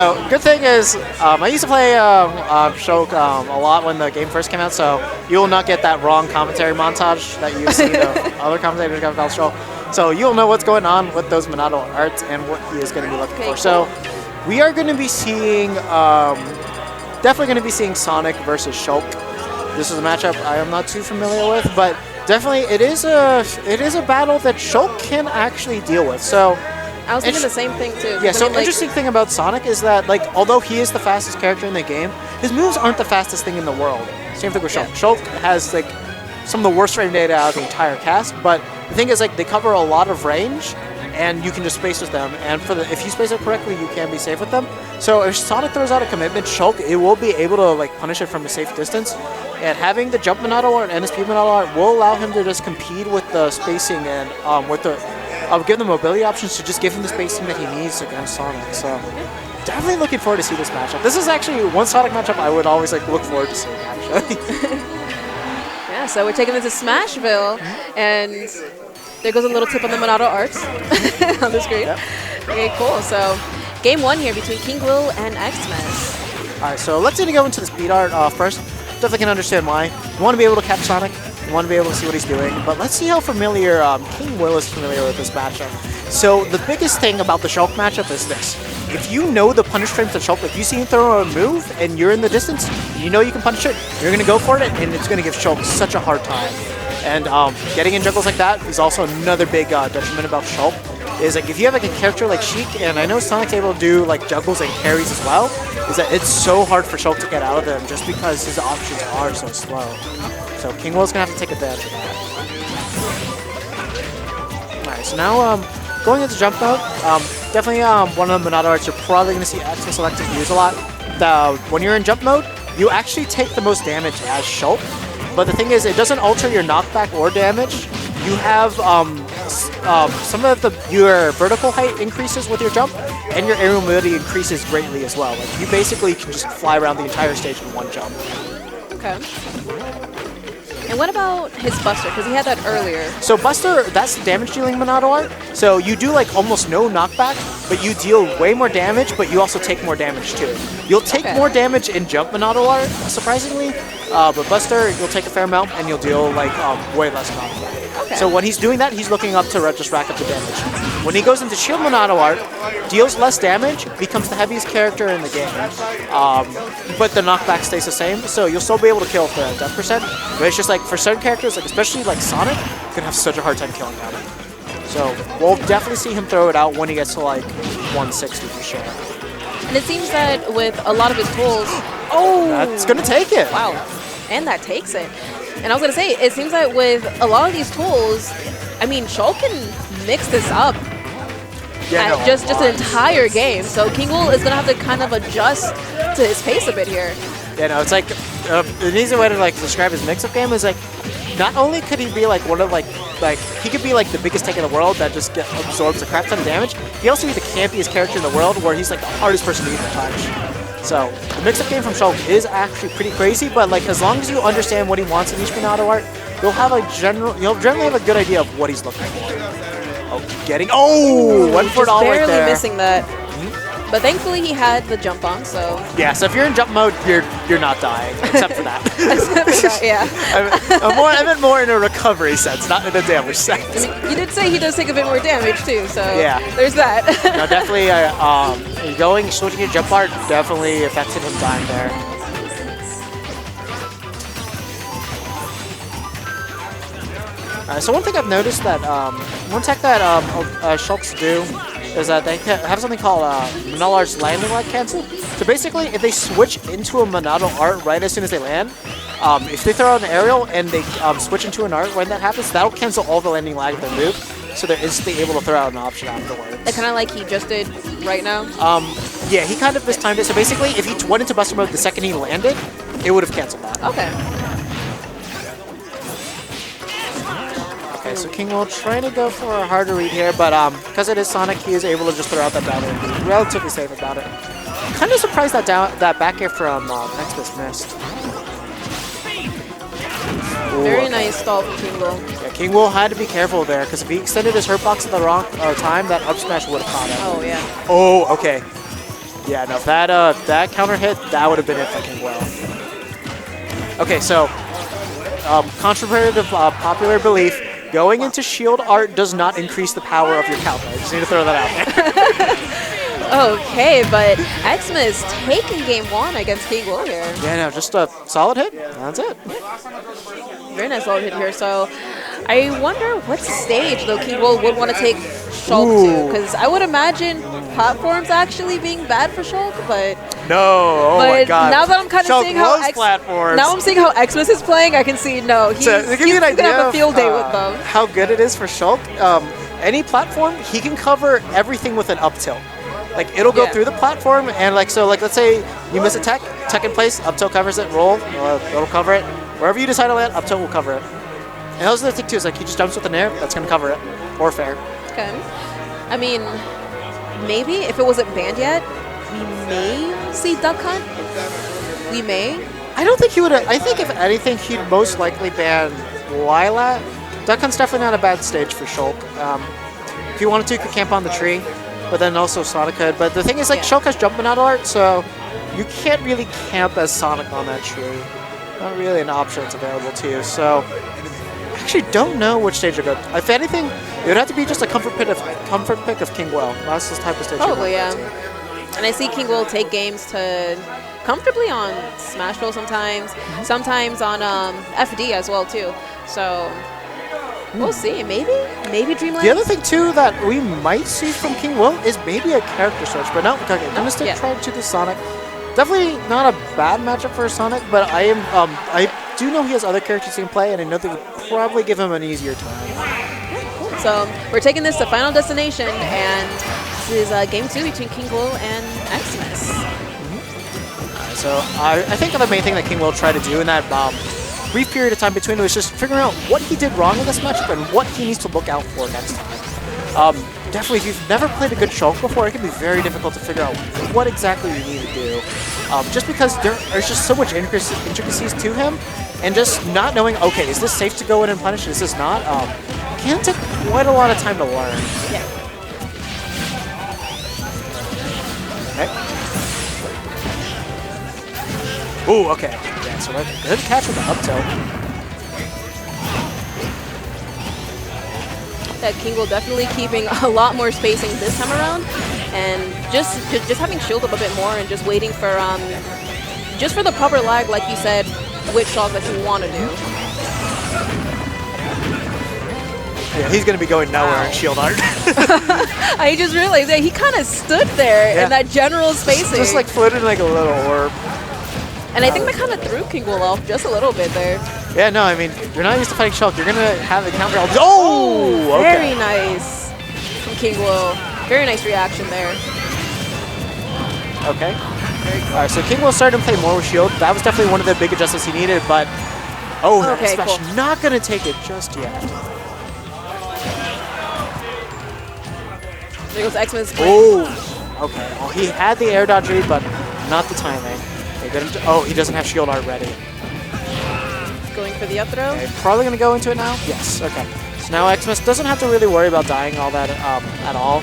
Good thing is, I used to play Shulk a lot when the game first came out, so you will not get that wrong commentary montage that you see the other commentators have about Shulk. So you'll know what's going on with those Monado arts and what he is going to be looking for. Cool. So we are going to be seeing, definitely going to be seeing Sonic versus Shulk. This is a matchup I am not too familiar with, but definitely it is a battle that Shulk can actually deal with. So. I was thinking the same thing too. Yeah, so interesting thing about Sonic is that, like, although he is the fastest character in the game, his moves aren't the fastest thing in the world. Same thing with Shulk. Shulk has, like, some of the worst frame data out of the entire cast, but the thing is, like, they cover a lot of range, and you can just space with them, and if you space it correctly, you can be safe with them. So if Sonic throws out a commitment, Shulk, it will be able to, like, punish it from a safe distance, and having the jump Monado art and his speed Monado art will allow him to just compete with the spacing and with the give them mobility options to just give him the spacing that he needs against Sonic. So definitely looking forward to see this matchup. This is actually one Sonic matchup I would always look forward to seeing, actually. Yeah, so we're taking this to Smashville, and there goes a little tip on the Monado arts on the screen. Yep. Okay, cool. So game one here between KingWill and Xmas. All right, so let's go into the speed art first. Definitely can understand why. You want to be able to catch Sonic. You want to be able to see what he's doing, but let's see how familiar KingWill is familiar with this matchup. So the biggest thing about the Shulk matchup is this. If you know the punish frames of Shulk, if you see him throw a move and you're in the distance, you know you can punish it, you're going to go for it, and it's going to give Shulk such a hard time. And getting in juggles like that is also another big detriment about Shulk. Is like if you have like a character like Sheik, and I know Sonic's able to do like juggles and carries as well, is that it's so hard for Shulk to get out of them just because his options are so slow. So KingWill's gonna have to take advantage of that. Alright, so now going into jump mode, definitely one of the Monado arts you're probably gonna see Xmas Elective use a lot. When you're in jump mode, you actually take the most damage as Shulk, but the thing is it doesn't alter your knockback or damage. You have some of your vertical height increases with your jump, and your aerial mobility increases greatly as well. Like you basically can just fly around the entire stage in one jump. Okay. And what about his Buster? Because he had that earlier. So Buster, that's the damage dealing Monado art. So you do like almost no knockback, but you deal way more damage, but you also take more damage too. You'll take more damage in jump Monado art, surprisingly, but Buster, you'll take a fair amount and you'll deal like way less knockback. Okay. So when he's doing that, he's looking up to just rack up the damage. When he goes into shield Monado art, deals less damage, becomes the heaviest character in the game, but the knockback stays the same, so you'll still be able to kill for that death percent, but it's just like for certain characters, like especially like Sonic, you can have such a hard time killing him. So we'll definitely see him throw it out when he gets to like 160 for sure. And it seems that with a lot of his tools, that's gonna take it. Wow, and that takes it. And I was gonna say, it seems that with a lot of these tools, I mean, Shulk can mix this up. Yeah, just an entire game. So KingWill is gonna have to kind of adjust to his pace a bit here. Yeah, no, it's like an easy way to like describe his mix-up game is like, not only could he be like one of like he could be like the biggest tank in the world that just absorbs a crap ton of damage. He also be the campiest character in the world where he's like the hardest person to even touch. So the mix-up game from Shulk is actually pretty crazy, but like as long as you understand what he wants in each Monado art, you'll generally have a good idea of what he's looking for. Went for it all right there. Barely missing that. But thankfully he had the jump on, so... Yeah, so if you're in jump mode, you're not dying, except for that. Except for that, yeah. I meant more in a recovery sense, not in a damage sense. I mean, you did say he does take a bit more damage too, so yeah. There's that. No, definitely, switching your jump art definitely affected him dying there. So one thing I've noticed that, one tech that Shulks do is that they have something called Monado Art's landing lag cancel. So basically, if they switch into a Monado art right as soon as they land, if they throw out an aerial and they switch into an art when that happens, that'll cancel all the landing lag of their move, so they're instantly able to throw out an option afterwards. Kind of like he just did right now? Yeah, he kind of mistimed it. So basically, if he went into Buster mode the second he landed, it would have canceled that. Okay. Okay, so KingWill trying to go for a harder read here, but because it is Sonic, he is able to just throw out that down and be relatively safe about it. Kind of surprised that back air from Xmas missed. Very nice stall from KingWill. Yeah, KingWill had to be careful there, because if he extended his hurt box at the wrong time, that up smash would have caught him. Oh, yeah. Oh, okay. Yeah, no, that counter hit, that would have been it for KingWill. Okay, so contrary to popular belief, going into shield art does not increase the power of your counter. I just need to throw that out there. Okay, but Xmas taking game 1 against KingWill here. Yeah, no, just a solid hit. That's it. Very nice solid hit here. So I wonder what stage, though, KingWill would want to take Shulk to. Because I would imagine platforms actually being bad for Shulk, but... No, oh my god. Now that I'm kind of seeing how now I'm seeing how Xmas is playing, I can see he's to give you an idea gonna have a field day with them. How good it is for Shulk, any platform, he can cover everything with an up tilt. Like, it'll go through the platform, and like, so like, let's say you miss a tech in place, up tilt covers it, roll, it'll cover it. Wherever you decide to land, up tilt will cover it. And those are the thing too, is like, he just jumps with an air, that's gonna cover it, or fair. Okay. I mean, maybe if it wasn't banned yet, we may see Duck Hunt. We may. I don't think he would. I think if anything, he'd most likely ban Lilat. Duck Hunt's definitely not a bad stage for Shulk. If you wanted to, you could camp on the tree, but then also Sonic could. But the thing is, like, Shulk has jumping out art, so you can't really camp as Sonic on that tree. Not really an option that's available to you. So I actually don't know which stage to go. If anything, it would have to be just a comfort pick of KingWill. That's this type of stage. Probably, yeah. And I see KingWill take games to comfortably on Smashville sometimes, sometimes on FD as well too. So we'll see. Maybe Dreamland. The other thing too that we might see from KingWill is maybe a character switch, but no, okay, I'm gonna stick try to the Sonic. Definitely not a bad matchup for Sonic, but I do know he has other characters he can play, and I know they would probably give him an easier time. So we're taking this to Final Destination, and this is game 2 between KingWill and Xmas. So I think the main thing that KingWill tried to do in that brief period of time between was just figuring out what he did wrong in this matchup and what he needs to look out for next time. Definitely, if you've never played a good Shulk before, it can be very difficult to figure out what exactly you need to do. Just because there's just so much intricacies to him, and just not knowing, okay, is this safe to go in and punish? Is this not? Can take quite a lot of time to learn. Yeah. Okay. Ooh, okay. Yeah, so that's a good catch with the up tilt. That KingWill definitely keeping a lot more spacing this time around, and just having shield up a bit more and just waiting for just for the proper lag, like you said, with Shulk that you want to do. Yeah, he's going to be going nowhere in shield art. I just realized that he kind of stood there in that general spacing. Just like floated like a little orb. And I think that kind of threw KingWill off just a little bit there. Yeah, no, I mean, you're not used to fighting Shulk. You're going to have the counter. Oh! Okay. Very nice from KingWill. Very nice reaction there. Okay. All right, so KingWill started to play more with shield. That was definitely one of the big adjustments he needed, but that smash not going to take it just yet. There goes Xmas. Oh, okay. Well, he had the air dodge read, but not the timing. He doesn't have shield art ready. Going for the up throw. Okay, probably going to go into it now? Yes, okay. So now Xmas doesn't have to really worry about dying all that at all.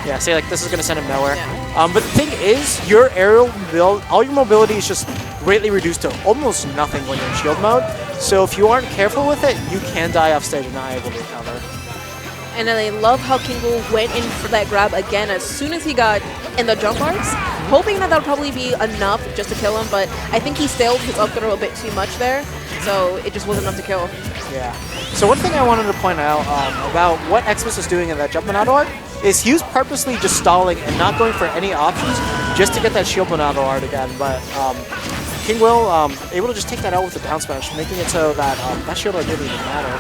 Yeah, say like this is going to send him nowhere. Yeah. But the thing is, your aerial build, all your mobility is just greatly reduced to almost nothing when you're in shield mode. So if you aren't careful with it, you can die off stage and not able to recover. And then I love how KingWill went in for that grab again as soon as he got in the jump arts, hoping that would probably be enough just to kill him, but I think he sailed his up throw a bit too much there, so it just wasn't enough to kill. Yeah. So one thing I wanted to point out about what Xmas is doing in that jumping out art is he was purposely just stalling and not going for any options just to get that shield auto art again, but KingWill able to just take that out with the down smash, making it so that that shield art didn't even matter.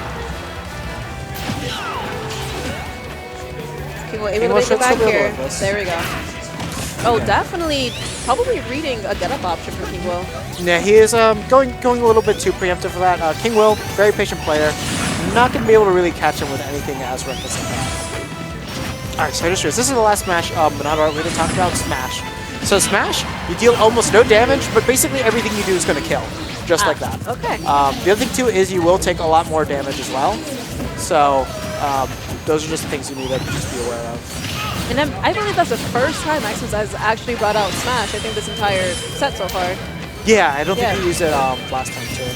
KingWill able to make it back here. There we go. Oh, definitely, probably reading a get-up option for KingWill. Yeah, he is going a little bit too preemptive for that. KingWill, very patient player. Not going to be able to really catch him with anything as reckless as that. Alright, so this is the last Smash Monado art we're going to talk about, Smash. So Smash, you deal almost no damage, but basically everything you do is going to kill. Just like that. Okay. The other thing too is you will take a lot more damage as well. So those are just the things you need to just be aware of. And I believe that's the first time Xmas has actually brought out Smash, I think, this entire set so far. Yeah, I don't think he used it last time, too.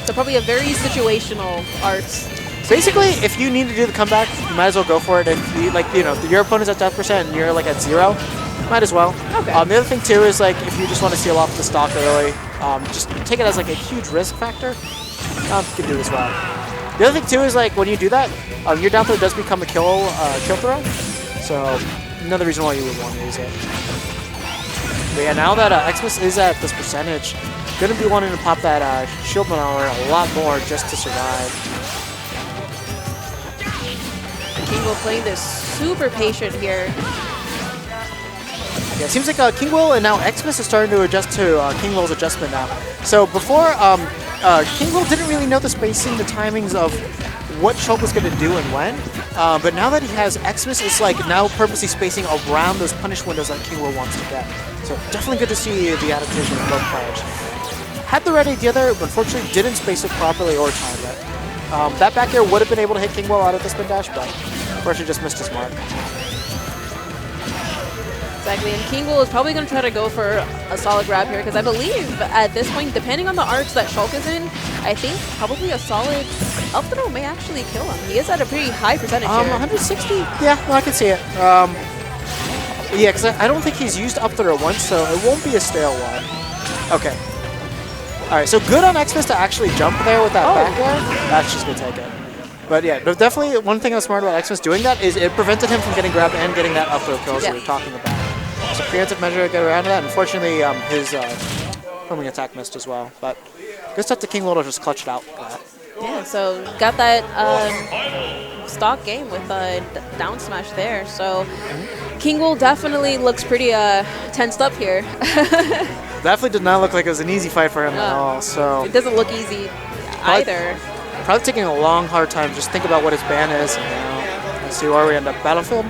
So probably a very situational arts. Basically, if you need to do the comeback, you might as well go for it. If you, like, you know, your opponent's at death percent and you're like at 0, might as well. Okay. The other thing too is like if you just want to seal off the stock early, just take it as like a huge risk factor. You can do it as well. The other thing too is like when you do that, your down throw does become a kill throw. So another reason why you would want to use it. But yeah, now that Xmas is at this percentage, gonna be wanting to pop that shield maneuver a lot more just to survive. KingWill playing this super patient here. Yeah, it seems like KingWill and now Xmas is starting to adjust to KingWill's adjustment now. So before, KingWill didn't really know the spacing, the timings of what Shulk was going to do and when. But now that he has Xmas, it's like now purposely spacing around those punish windows that KingWill wants to get. So definitely good to see the adaptation of both players. Had the right idea there, but unfortunately didn't space it properly or time it. That back air would have been able to hit KingWill out of the spin dash, but unfortunately just missed his mark. Exactly, and KingWill is probably going to try to go for a solid grab here, because I believe at this point, depending on the arcs that Shulk is in, I think probably a solid up throw may actually kill him. He is at a pretty high percentage here. 160? Yeah, no, I can see it. Yeah, because I don't think he's used up throw once, so it won't be a stale one. Okay. Alright, so good on Xmas to actually jump there with that back air. That's just going to take it. But yeah, definitely one thing that's smart about Xmas doing that is it prevented him from getting grabbed and getting that up throw kills we were talking about. So preemptive measure to get around that. Unfortunately, his homing attack missed as well. But good stuff to KingWill to just clutch it out. Yeah, so got that stock game with down smash there. So KingWill definitely looks pretty tensed up here. Definitely did not look like it was an easy fight for him at all. So it doesn't look easy either. Probably taking a long, hard time. Just think about what his ban is. Let's see where we end up. Battlefield.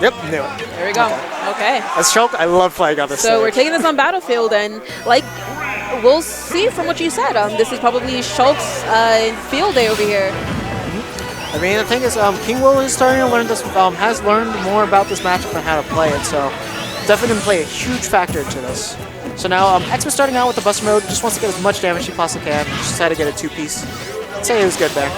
Yep, knew it. There we go. Okay. As Shulk, I love playing on this. So we're taking this on Battlefield, and like we'll see from what you said. This is probably Shulk's field day over here. I mean, the thing is, KingWill is starting to learn this. Has learned more about this matchup and how to play it. So definitely going to play a huge factor into this. So now Xmas starting out with the Buster mode, just wants to get as much damage as he possibly can. Just decided to get a 2-piece. I'd say it was good there.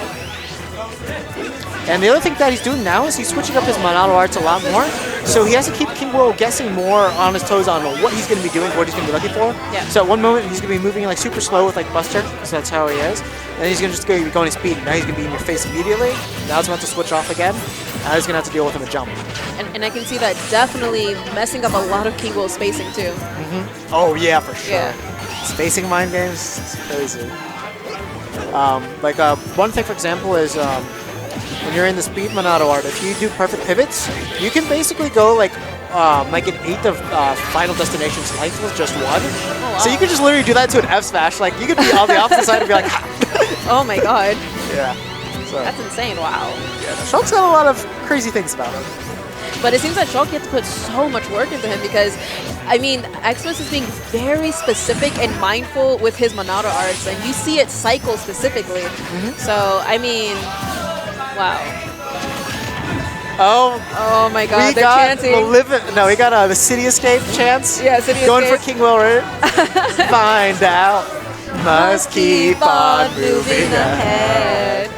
And the other thing that he's doing now is he's switching up his Monado arts a lot more. So he has to keep KingWill guessing more on his toes on what he's going to be doing, what he's going to be looking for. Yeah. So at one moment he's going to be moving like super slow with like Buster, because that's how he is. And he's going to just be going at speed. Now he's going to be in your face immediately. Now he's about to switch off again. Now he's going to have to deal with him a jump. And I can see that definitely messing up a lot of KingWill's spacing too. Oh yeah, for sure. Yeah. Spacing mind games, it's crazy. One thing, for example, is when you're in the speed Monado art, if you do perfect pivots, you can basically go like an 1/8 of Final Destination's life with just one. Oh, wow. So you could just literally do that to an F smash. Like you could be on the opposite side and be like, oh my god. Yeah. So That's insane. Wow. yeah, Shulk's got a lot of crazy things about him. But it seems that Shulk gets to put so much work into him because, I mean, Xmas is being very specific and mindful with his Monado arts, and you see it cycle specifically. So, I mean, wow. Oh my god, we they're got chanting. we got the City Escape chance. Yeah, City Going Escape. for KingWill, right? Find out. Must keep on moving ahead.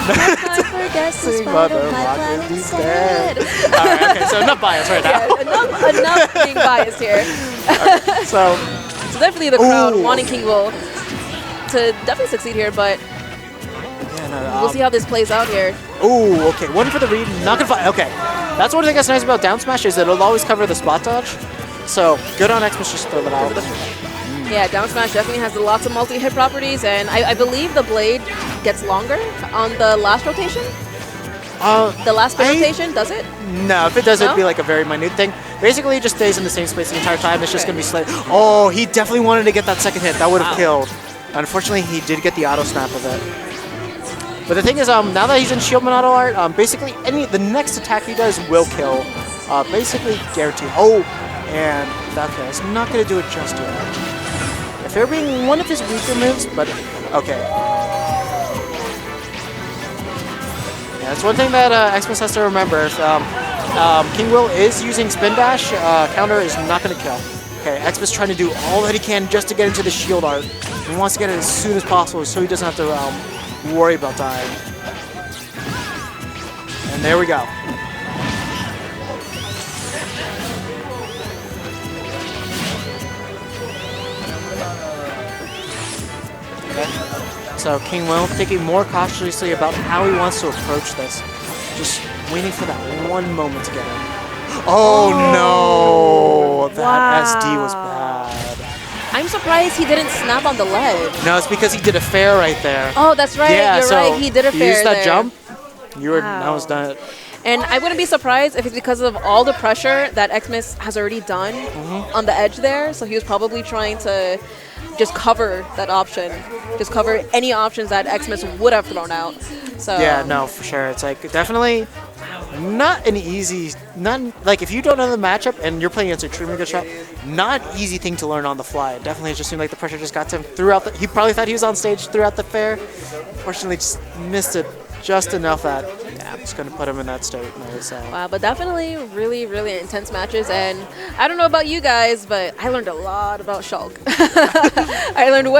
Time for guesses, but my plan instead. Alright, okay, so enough bias right now. Yeah, enough being biased here. Okay, so definitely the crowd Ooh. wanting KingWill to definitely succeed here, but yeah, no, we'll see how this plays out here. Ooh, okay, one for the read, not gonna fight. Okay, that's one thing that's nice about down smash is that it'll always cover the spot dodge. So good on Xmas, just throw that out. Yeah, down smash definitely has lots of multi-hit properties, and I believe the blade gets longer on the last rotation. The last spin rotation, does it? No, if it does, it'd No? be like a very minute thing. Basically, it just stays in the same space the entire time. It's just gonna be slight. Oh, he definitely wanted to get that second hit. That would have killed. Unfortunately, he did get the auto snap of it. But the thing is, now that he's in Shield Monado art, basically the next attack he does will kill. Basically guaranteed. Oh, and okay, it's not gonna do it just yet. Fair being one of his weaker moves, but okay. Yeah, that's one thing that Xmas has to remember. If KingWill is using spin dash, counter is not going to kill. Okay, Xmas trying to do all that he can just to get into the shield art. He wants to get it as soon as possible so he doesn't have to worry about dying. And there we go. So KingWill thinking more cautiously about how he wants to approach this. Just waiting for that one moment to get in. Oh no! That SD was bad. I'm surprised he didn't snap on the ledge. No, it's because he did a fair right there. Oh, that's right. Yeah, You're right. He did a fair used that there. jump. You were that was done. And I wouldn't be surprised if it's because of all the pressure that Xmas has already done on the edge there. So he was probably trying to just cover that option, just cover any options that Xmas would have thrown out. So yeah, no, for sure. It's like definitely not an easy, like if you don't know the matchup and you're playing against an extremely good shot, not an easy thing to learn on the fly. Definitely, it just seemed like the pressure just got to him throughout. He probably thought he was on stage throughout the fair. Unfortunately, just missed it just enough that it's going to put him in that state. So. Wow, but definitely really, really intense matches. And I don't know about you guys, but I learned a lot about Shulk. I learned